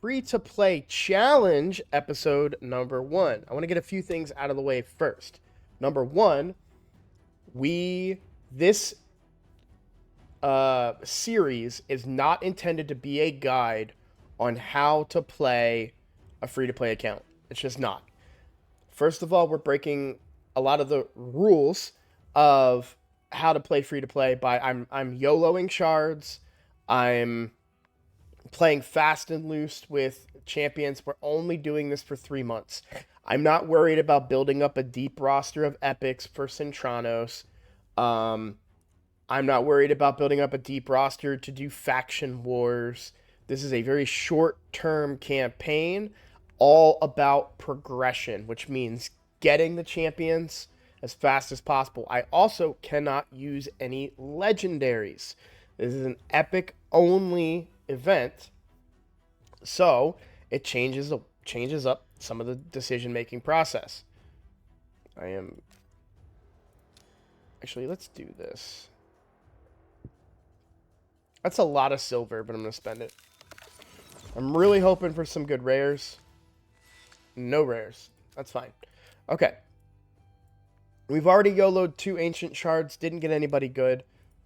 free-to-play challenge episode number 1. I want to get a few things out of the way first. Number 1, this series is not intended to be a guide on how to play a free-to-play account. It's just not. First of all, we're breaking a lot of the rules of how to play free-to-play by I'm YOLOing shards. I'm playing fast and loose with champions. We're only doing this for 3 months. I'm not worried about building up a deep roster of epics for Centranos. I'm not worried about building up a deep roster to do faction wars. This is a very short-term campaign, all about progression, which means getting the champions as fast as possible. I also cannot use any legendaries. This is an epic-only event, so it changes up some of the decision-making process. Actually, let's do this. That's a lot of silver, but I'm going to spend it. I'm really hoping for some good rares. No rares. That's fine. Okay. We've already YOLO'd 2 ancient shards. Didn't get anybody good,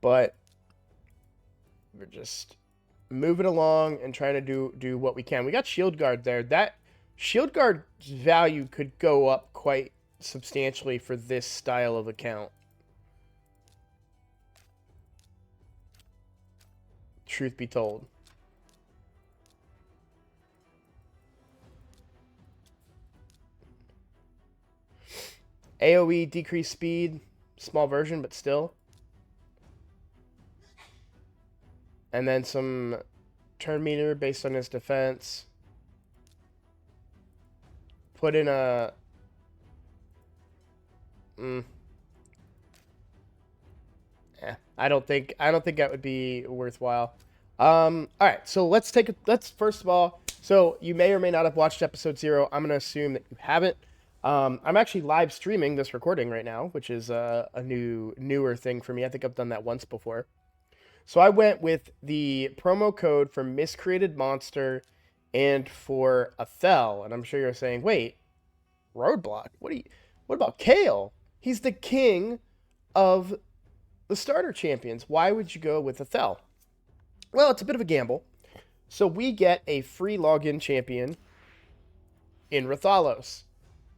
but we're just moving along and trying to do what we can. We got shield guard there. That shield guard's value could go up quite substantially for this style of account. Truth be told. AoE decreased speed, small version, but still. And then some turn meter based on his defense. Put in a... I don't think that would be worthwhile. All right, so let's first of all, so you may or may not have watched episode 0. I'm gonna assume that you haven't. I'm actually live streaming this recording right now, which is a newer thing for me. I think I've done that once before. So I went with the promo code for Miscreated Monster and for Athel, and I'm sure you're saying, wait, Roadblock? What about Kale? He's the king of the starter champions. Why would you go with Athel? Well, it's a bit of a gamble. So we get a free login champion in Rathalos.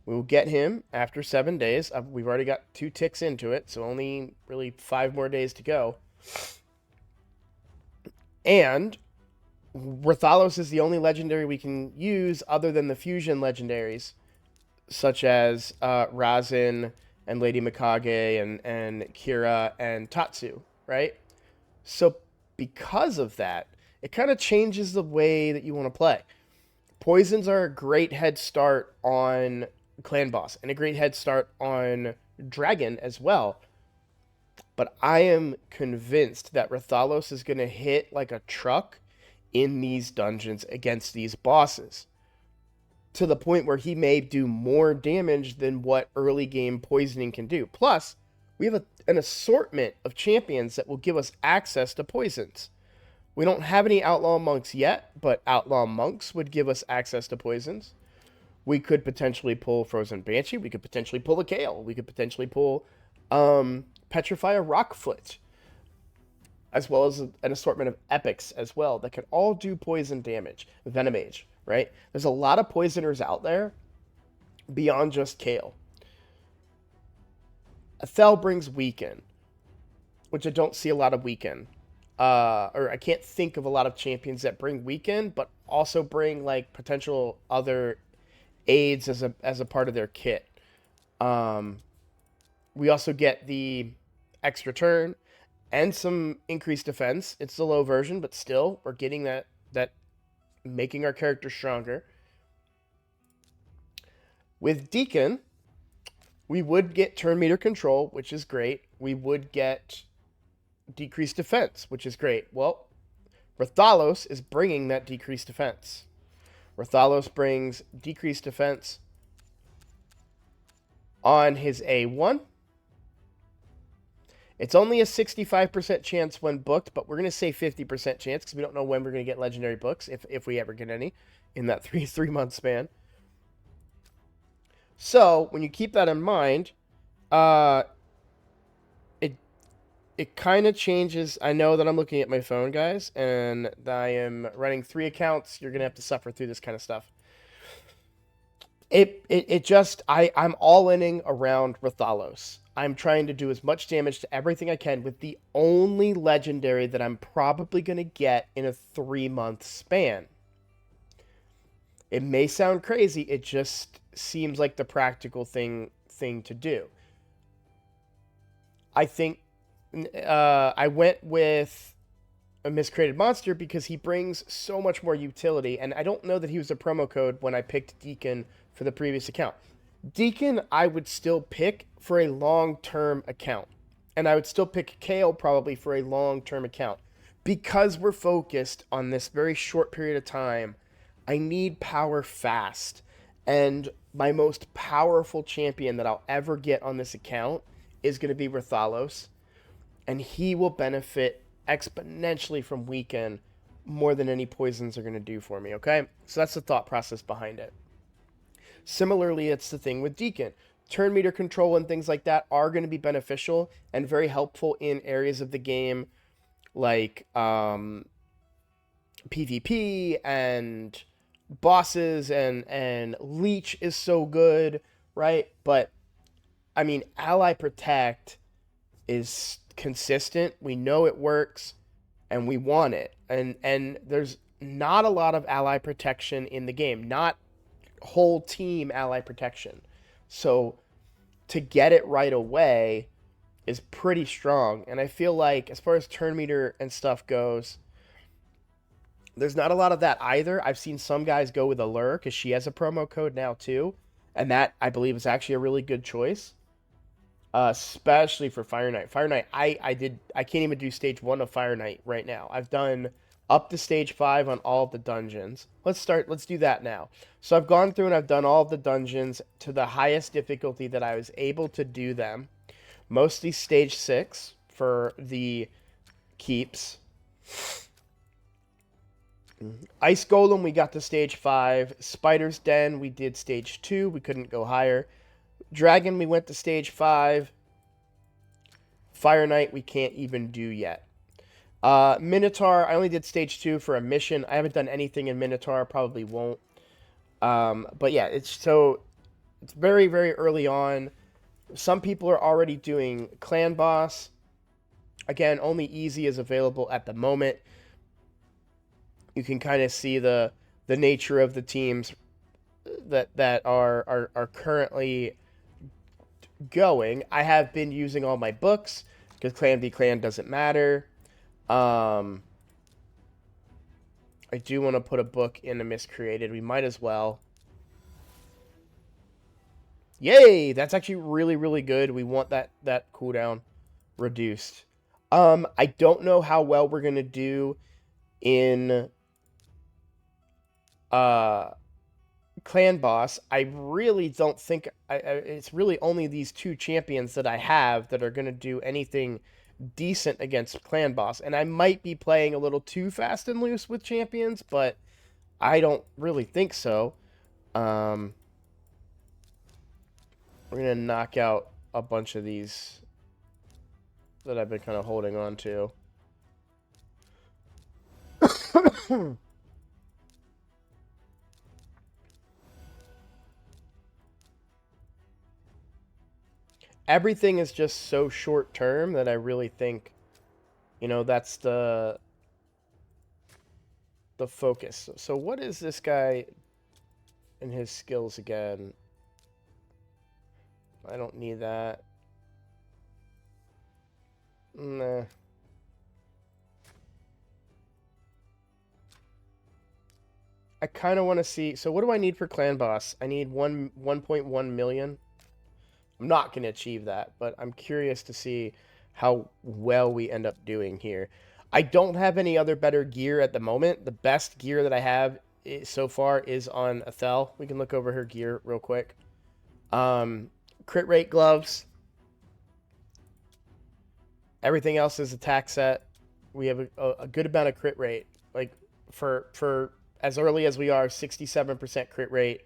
We will get him after 7 days. We've already got 2 ticks into it, so only really 5 more days to go. And Rathalos is the only legendary we can use other than the fusion legendaries, such as Razin and Lady Mikage and Kira and Tatsu, right? So because of that, it kind of changes the way that you want to play. Poisons are a great head start on Clan Boss and a great head start on Dragon as well. But I am convinced that Rathalos is going to hit like a truck in these dungeons against these bosses, to the point where he may do more damage than what early game poisoning can do. Plus, we have an assortment of champions that will give us access to poisons. We don't have any Outlaw Monks yet, but Outlaw Monks would give us access to poisons. We could potentially pull Frozen Banshee. We could potentially pull a Kale. We could potentially pull Petrify a Rockfoot, as well as an assortment of epics as well that can all do poison damage. Venomage, right? There's a lot of poisoners out there beyond just Kale. Athel brings Weaken, which I don't see a lot of Weaken. Or I can't think of a lot of champions that bring Weaken, but also bring like potential other aids as a part of their kit. We also get the extra turn and some increased defense. It's the low version, but still, we're getting that making our character stronger. With Deacon, we would get turn meter control, which is great. We would get decreased defense, which is great. Well, Rathalos is bringing that decreased defense. Rathalos brings decreased defense on his A1. It's only a 65% chance when booked, but we're going to say 50% chance because we don't know when we're going to get legendary books, if we ever get any in that three-month span. So when you keep that in mind, uh, it kind of changes. I know that I'm looking at my phone, guys, and I am running 3 accounts. You're going to have to suffer through this kind of stuff. It just, I'm all-inning around Rathalos. I'm trying to do as much damage to everything I can with the only legendary that I'm probably going to get in a 3-month span. It may sound crazy, it just seems like the practical thing to do. I think I went with a Miscreated Monster because he brings so much more utility, and I don't know that he was a promo code when I picked Deacon for the previous account. Deacon, I would still pick for a long-term account, and I would still pick Kale probably for a long-term account. Because we're focused on this very short period of time, I need power fast, and my most powerful champion that I'll ever get on this account is going to be Rathalos, and he will benefit exponentially from Weekend more than any poisons are going to do for me, okay? So that's the thought process behind it. Similarly, it's the thing with Deacon. Turn meter control and things like that are going to be beneficial and very helpful in areas of the game like PvP and bosses, and Leech is so good, right? But, I mean, Ally Protect is consistent. We know it works, and we want it. And there's not a lot of ally protection in the game. Not whole team ally protection. So to get it right away is pretty strong. And I feel like as far as turn meter and stuff goes, there's not a lot of that either. I've seen some guys go with Allure because she has a promo code now too. And that, I believe, is actually a really good choice. Especially for Fire Knight. Fire Knight, I can't even do stage 1 of Fire Knight right now. I've done up to stage 5 on all of the dungeons. Let's do that now. So I've gone through and I've done all of the dungeons to the highest difficulty that I was able to do them. Mostly stage 6 for the keeps. Ice Golem, we got to stage 5. Spider's Den, we did stage 2. We couldn't go higher. Dragon, we went to stage 5. Fire Knight, we can't even do yet. Minotaur, I only did stage 2 for a mission. I haven't done anything in Minotaur, probably won't. But yeah, it's very, very early on. Some people are already doing Clan Boss. Again, only Easy is available at the moment. You can kind of see the nature of the teams that are currently going. I have been using all my books because Clan v Clan doesn't matter. I do want to put a book in a Miscreated. We might as well. Yay! That's actually really, really good. We want that cooldown reduced. I don't know how well we're gonna do in Clan Boss. I really don't think it's really only these 2 champions that I have that are going to do anything decent against Clan Boss, and I might be playing a little too fast and loose with champions, but I don't really think so. We're going to knock out a bunch of these that I've been kind of holding on to. Everything is just so short term that I really think, that's the focus. So what is this guy and his skills again? I don't need that. Nah. I kind of want to see. So what do I need for Clan Boss? I need 1.1 million. I'm not going to achieve that, but I'm curious to see how well we end up doing here. I don't have any other better gear at the moment. The best gear that I have so far is on Athel. We can look over her gear real quick. Crit rate gloves. Everything else is attack set. We have a good amount of crit rate. Like for as early as we are, 67% crit rate,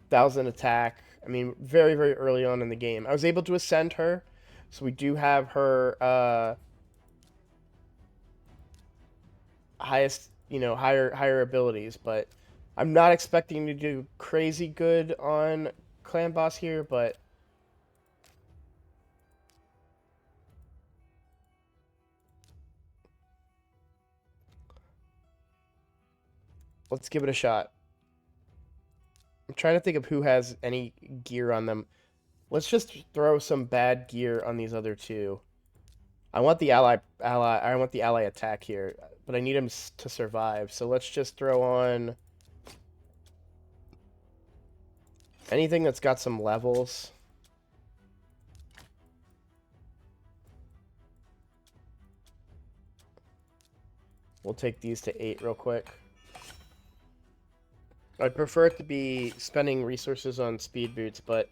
1,000 attack. I mean, very, very early on in the game. I was able to ascend her, so we do have her highest, higher abilities, but I'm not expecting to do crazy good on Clan Boss here, but let's give it a shot. I'm trying to think of who has any gear on them. Let's just throw some bad gear on these other two. I want the I want the ally attack here, but I need him to survive. So let's just throw on anything that's got some levels. We'll take these to 8 real quick. I'd prefer it to be spending resources on speed boots, but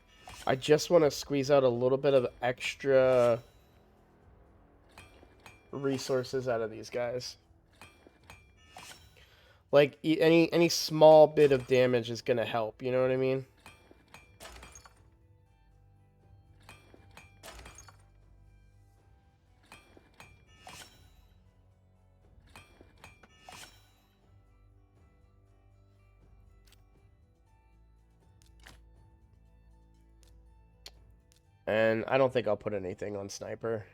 I just want to squeeze out a little bit of extra resources out of these guys. Like, any small bit of damage is going to help, you know what I mean? And I don't think I'll put anything on Sniper.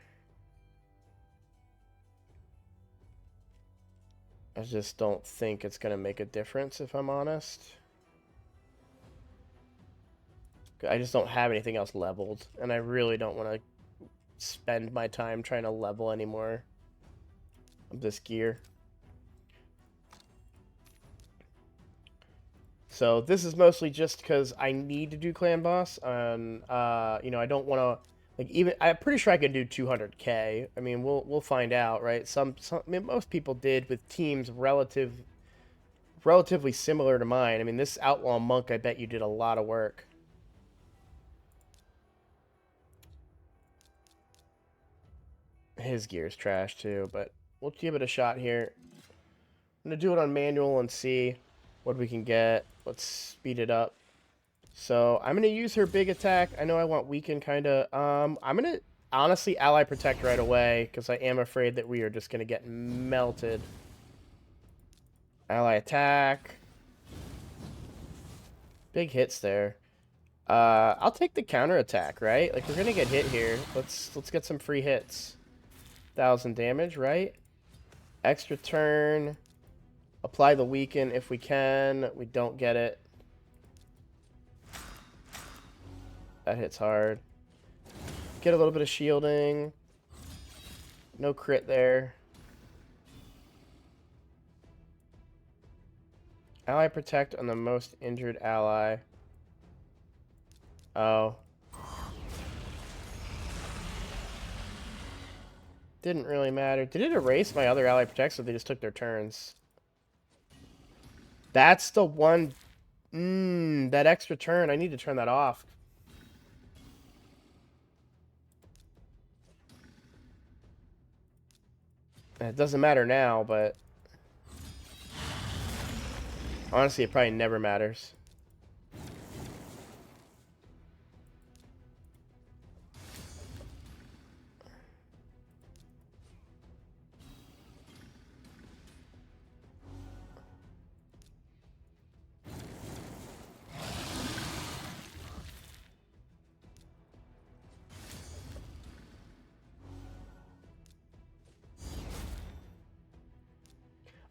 I just don't think it's going to make a difference, if I'm honest. I just don't have anything else leveled, and I really don't want to spend my time trying to level anymore of this gear. So this is mostly just because I need to do Clan Boss, and I don't want to, like, even I'm pretty sure I can do 200k. I mean, we'll find out, right? I mean, most people did with teams relatively similar to mine. I mean, this Outlaw Monk, I bet you did a lot of work. His gear's trash too, but we'll give it a shot here. I'm gonna do it on manual and see what we can get. Let's speed it up. So I'm gonna use her big attack. I know I want weaken kind of. I'm gonna honestly ally protect right away because I am afraid that we are just gonna get melted. Ally attack. Big hits there. I'll take the counter attack, right? Like, we're gonna get hit here. Let's get some free hits. 1,000 damage, right? Extra turn. Apply the weaken if we can. We don't get it. That hits hard. Get a little bit of shielding. No crit there. Ally protect on the most injured ally. Oh. Didn't really matter. Did it erase my other ally protects, or they just took their turns? That's the one... that extra turn. I need to turn that off. It doesn't matter now, but... honestly, it probably never matters.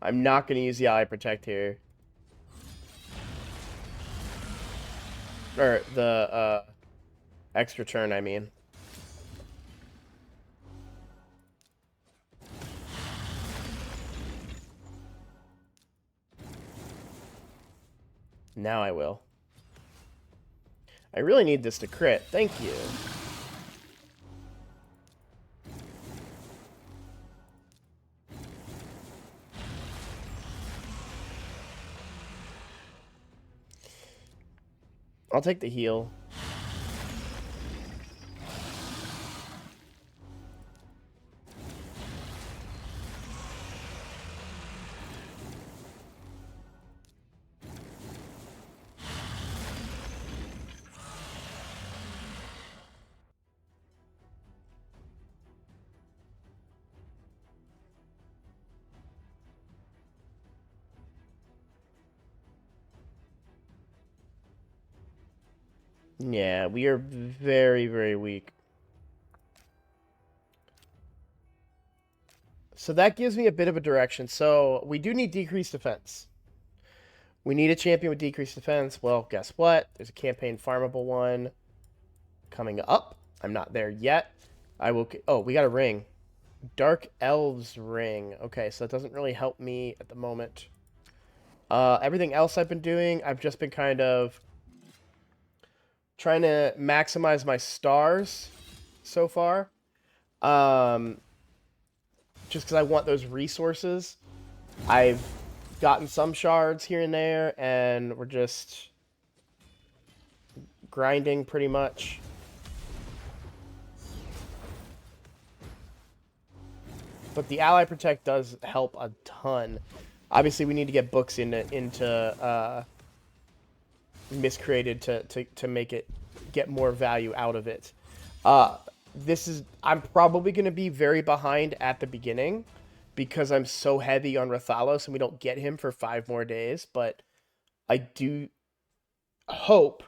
I'm not going to use the ally protect here. Or the extra turn, I mean. Now I will. I really need this to crit. Thank you. I'll take the heal. Yeah, we are very, very weak. So that gives me a bit of a direction. So we do need decreased defense. We need a champion with decreased defense. Well, guess what? There's a campaign farmable one coming up. I'm not there yet. I will... Oh, we got a ring. Dark Elves ring. Okay, so that doesn't really help me at the moment. Everything else I've been doing, I've just been kind of trying to maximize my stars so far. Just because I want those resources. I've gotten some shards here and there, and we're just grinding pretty much. But the Ally Protect does help a ton. Obviously, we need to get books into Miscreated to make it get more value out of it. I'm probably going to be very behind at the beginning because I'm so heavy on Rathalos and we don't get him for 5 more days. But I do hope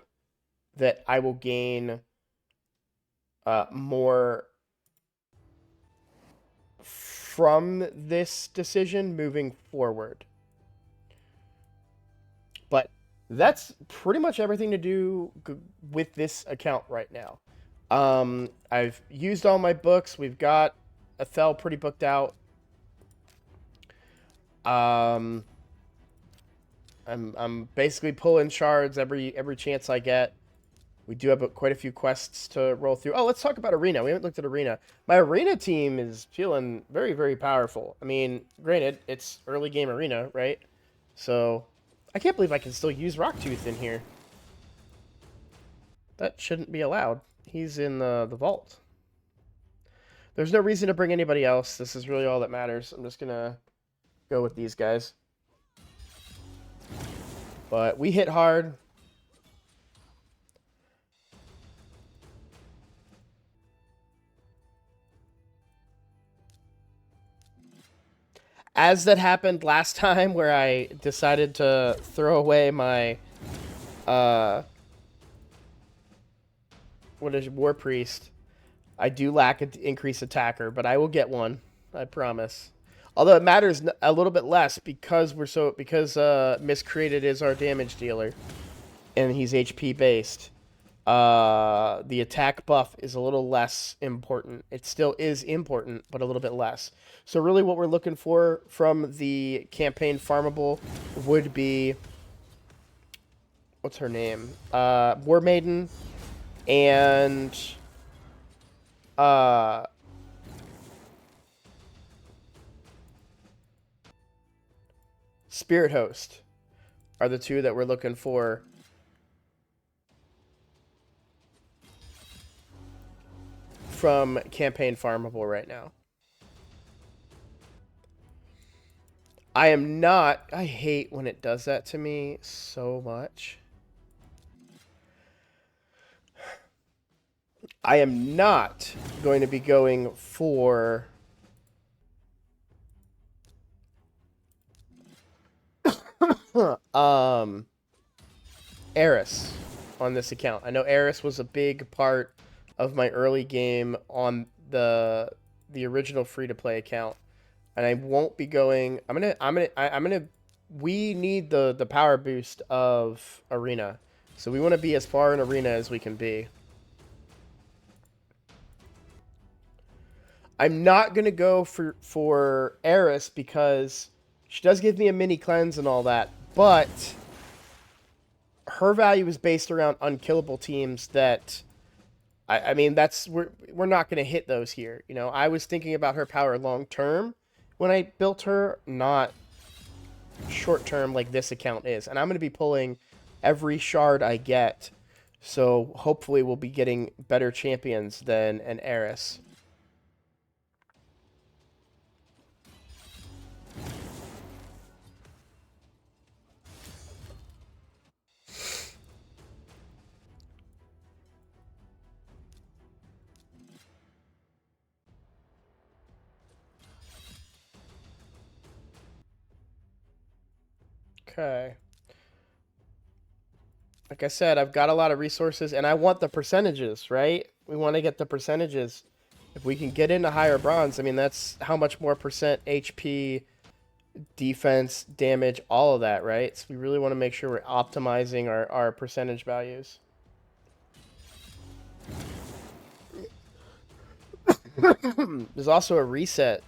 that I will gain more from this decision moving forward. But that's pretty much everything to do with this account right now. I've used all my books. We've got Ethel pretty booked out. I'm basically pulling shards every chance I get. We do have quite a few quests to roll through. Oh, let's talk about Arena. We haven't looked at Arena. My Arena team is feeling very, very powerful. I mean, granted, it's early game Arena, right? So, I can't believe I can still use Rocktooth in here. That shouldn't be allowed. He's in the vault. There's no reason to bring anybody else. This is really all that matters. I'm just going to go with these guys. But we hit hard. As that happened last time where I decided to throw away my what is War Priest, I do lack an increased attacker, but I will get one. I promise. Although it matters a little bit less because Miscreated is our damage dealer, and he's HP based. The attack buff is a little less important. It still is important, but a little bit less. So really, what we're looking for from the campaign farmable would be what's her name? War Maiden and Spirit Host are the two that we're looking for. From campaign farmable right now. I am not. I hate when it does that to me so much. I am not going to be going for Eris on this account. I know Eris was a big part of my early game on the original free-to-play account, and I won't be going. We need the power boost of Arena, so we want to be as far in Arena as we can be. I'm not gonna go for Eris because she does give me a mini cleanse and all that, but her value is based around unkillable teams that. I mean, we're not going to hit those here. You know, I was thinking about her power long term when I built her, not short term like this account is. And I'm going to be pulling every shard I get, so hopefully we'll be getting better champions than an Eris. Okay. Like I said, I've got a lot of resources, and I want the percentages, right? We want to get the percentages. If we can get into higher bronze, I mean, that's how much more percent HP, defense, damage, all of that, right? So we really want to make sure we're optimizing our percentage values. There's also a reset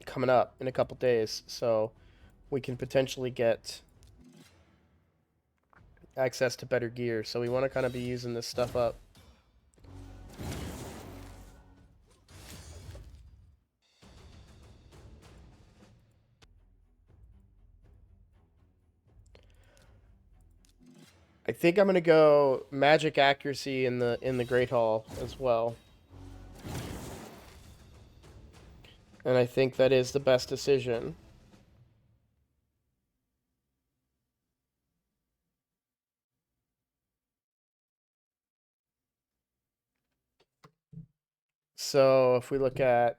coming up in a couple days, so we can potentially get access to better gear. So we want to kind of be using this stuff up. I think I'm gonna go magic accuracy in the Great Hall as well. And I think that is the best decision. So if we look at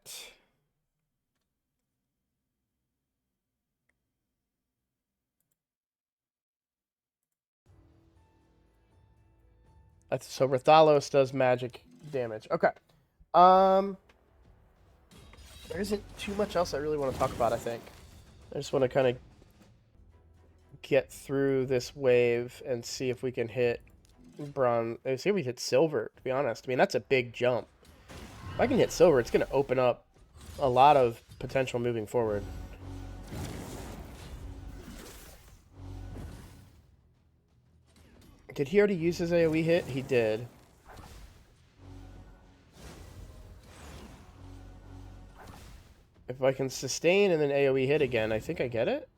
so Rathalos does magic damage. Okay. Um there isn't too much else I really want to talk about, I think. I just want to kind of get through this wave and see if we can hit bronze. See if we hit silver, to be honest. I mean, that's a big jump. If I can hit silver, it's going to open up a lot of potential moving forward. Did he already use his AoE hit? He did. If I can sustain and then AoE hit again, I think I get it.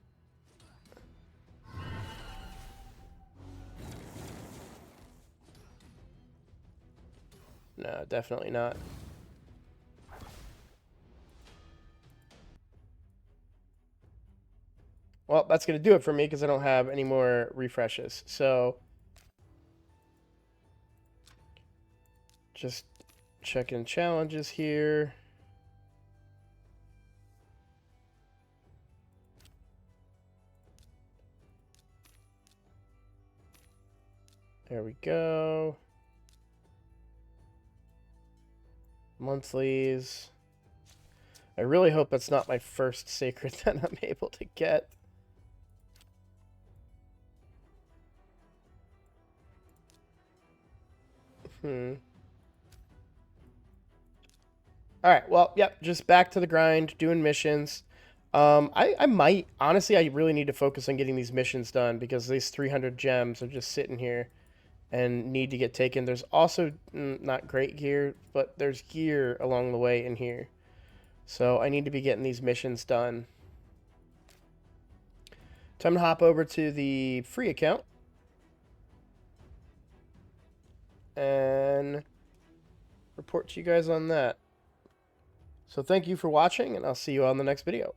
No, definitely not. Well, that's going to do it for me because I don't have any more refreshes. So, just checking challenges here. There we go. Monthlies. I really hope that's not my first sacred that I'm able to get. Alright, well, yep, just back to the grind, doing missions. I might, honestly, I really need to focus on getting these missions done because these 300 gems are just sitting here and need to get taken. There's also not great gear, but there's gear along the way in here. So I need to be getting these missions done. Time to hop over to the free account. And report to you guys on that. So thank you for watching, and I'll see you on the next video.